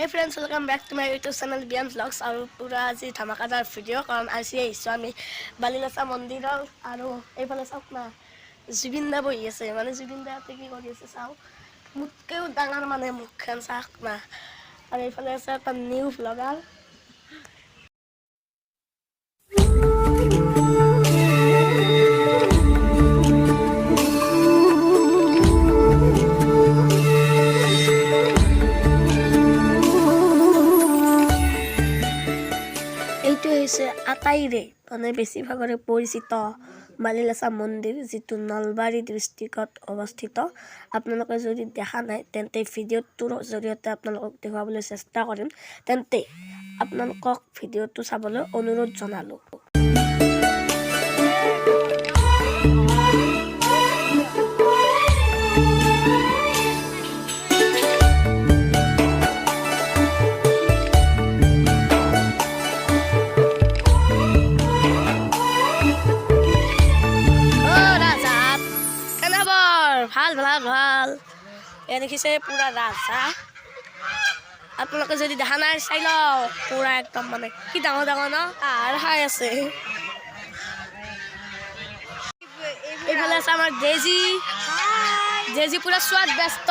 Hey friends, welcome back to my YouTube channel BM Vlogs. আৰু পুৰা আজি ধামাকাদাৰ video' কাৰণ আজি আহিছোঁ আমি বালিলাচা মন্দিৰৰ আৰু এইফালে চাওক না জুবিন দা বহি আছে মানে জুবিন দা কি কৰি আছে চাওক মোতকেও ডাঙৰ মানে মুখখন চাওক না আৰু এইফালে আছে এটা নিউ ভ্লগাৰ আটাইৰে মানে বেছিভাগৰে পৰিচিত বালিলাচা মন্দিৰ যিটো নলবাৰী ডিষ্ট্ৰিক্টত অৱস্থিত আপোনালোকে যদি দেখা নাই তেন্তে ভিডিঅ'টোৰ জৰিয়তে আপোনালোকক দেখুৱাবলৈ চেষ্টা কৰিম তেন্তে আপোনালোকক ভিডিঅ'টো চাবলৈ অনুৰোধ জনালোঁ ভাল এ দেখিছে পুৰা ৰাজা আপোনালোকে যদি দেখা নাই চাই লওক পুৰা একদম মানে কি ডাঙৰ ডাঙৰ ন আৰু খাই আছে এইফালে আছে আমাৰ জেজি পুৰা সোৱাদ ব্যস্ত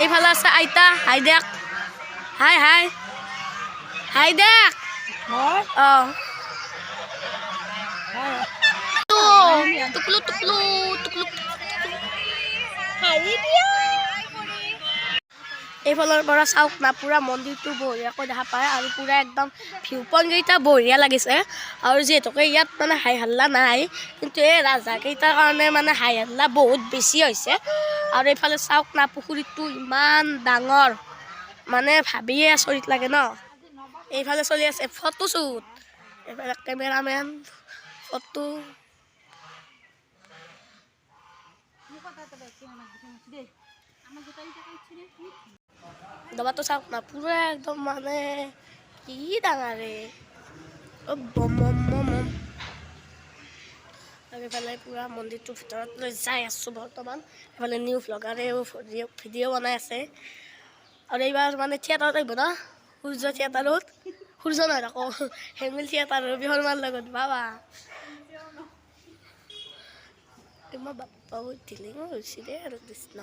এইফালে আছে আইতা হাই দেখ হাই দেখ টুকলু এইফালৰ পৰা চাওক না পুৰা মন্দিৰটো বঢ়িয়াকৈ দেখা পায় আৰু পুৰা একদম ভিউ পইণ্টকেইটা বঢ়িয়া লাগিছে আৰু যিহেতুকে ইয়াত মানে হাই হাল্লা নাই কিন্তু এই ৰাজাকেইটাৰ কাৰণে মানে হাই হাল্লা বহুত বেছি হৈছে আৰু এইফালে চাওক না পুখুৰীটো ইমান ডাঙৰ মানে ভাবিয়ে আচৰিত লাগে ন এইফালে চলি আছে ফটো শ্বুট এইফালে কেমেৰামেন ফটো দবাটো চাওক না পুৰা একদম মানে কি ডাঙৰে আৰু এইফালে পুৰা মন্দিৰটোৰ ভিতৰত লৈ যাই আছোঁ বৰ্তমান এইফালে নিউ ভ্লগাৰে ভিডিঅ' বনাই আছে আৰু এইবাৰ মানে থিয়েটাৰত আহিব ন সূৰ্য থিয়েটাৰত সূৰ্য নহয় আকৌ হেঙুল থিয়েটাৰ ৰবি শৰ্মাৰ লগত বাবা মই বাপ্পা বহুত ঢিলিং হৈছে দেই আৰু কৃষ্ণ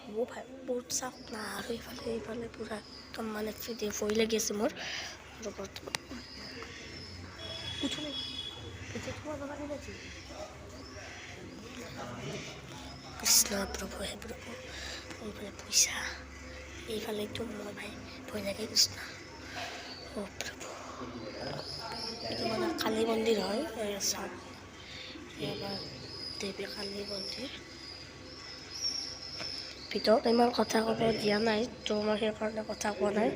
বহুত চাওক না আৰু এইফালে পুৰা একদম মানে ভিডিঅ' ভয় লাগি আছে মোৰ আৰু বৰ্তমান কৃষ্ণ প্ৰভু হে প্ৰভু এইফালে পইচা এইফালেতো মই ভাই ভয় লাগে কৃষ্ণ অ প্ৰভু এইটো মানে কালী মন্দিৰ হয় চাওক এবাৰ দেৱী কালী মন্দিৰ ভিতৰত ইমান কথা ক'ব দিয়া নাই তো মই সেইকাৰণে কথা কোৱা নাই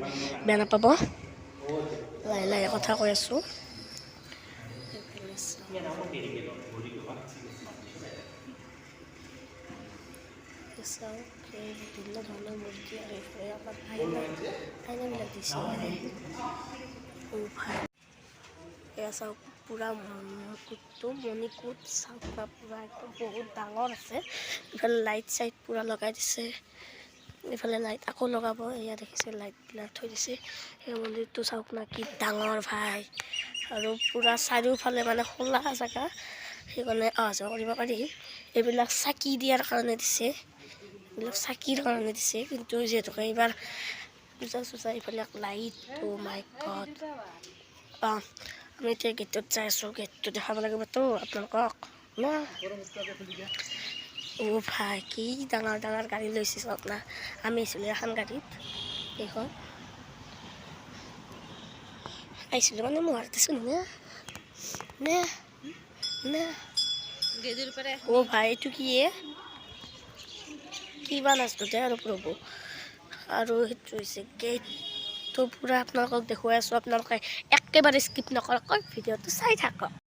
বেয়া নাপাব লাহে লাহে কথা কৈ আছোঁ বিভিন্ন ধৰণৰ মূৰ্তি আৰু আইনাবিলাক দিছে এয়া চাওক পুৰা মুকুটটো মণিকূট চাওক না পুৰা একদম বহুত ডাঙৰ আছে ইফালে লাইট চাইট পুৰা লগাই দিছে এইফালে লাইট আকৌ লগাব এয়া দেখিছে লাইটবিলাক থৈ দিছে সেই মন্দিৰটো চাওক না কি ডাঙৰ ভাই আৰু পুৰা চাৰিওফালে মানে খোলা জেগা সেইকাৰণে অহা যোৱা কৰিব পাৰি এইবিলাক চাকি দিয়াৰ কাৰণে দিছে এইবিলাক চাকিৰ কাৰণে দিছে কিন্তু যিহেতুকে এইবাৰ পূজা চূজা এইফালে লাইট অ মাই গড আমি এতিয়া গেটত যাই আছোঁ গেটটো দেখাব লাগিবতো আপোনালোকক অ ভাই কি ডাঙৰ ডাঙৰ গাড়ী লৈছে চাওক না আমি আহিছিলোঁ এখন গাড়ীত এইখন আহিছিলোঁ মানে মোৰ দিছোঁ নে অ ভাই এইটো কিবা নাচটোতে আৰু প্ৰভু আৰু সেইটো হৈছে গেটটো পুৰা আপোনালোকক দেখুৱাই আছোঁ আপোনালোকে একেবাৰে স্কিপ নকৰাকৈ ভিডিঅ'টো চাই থাকক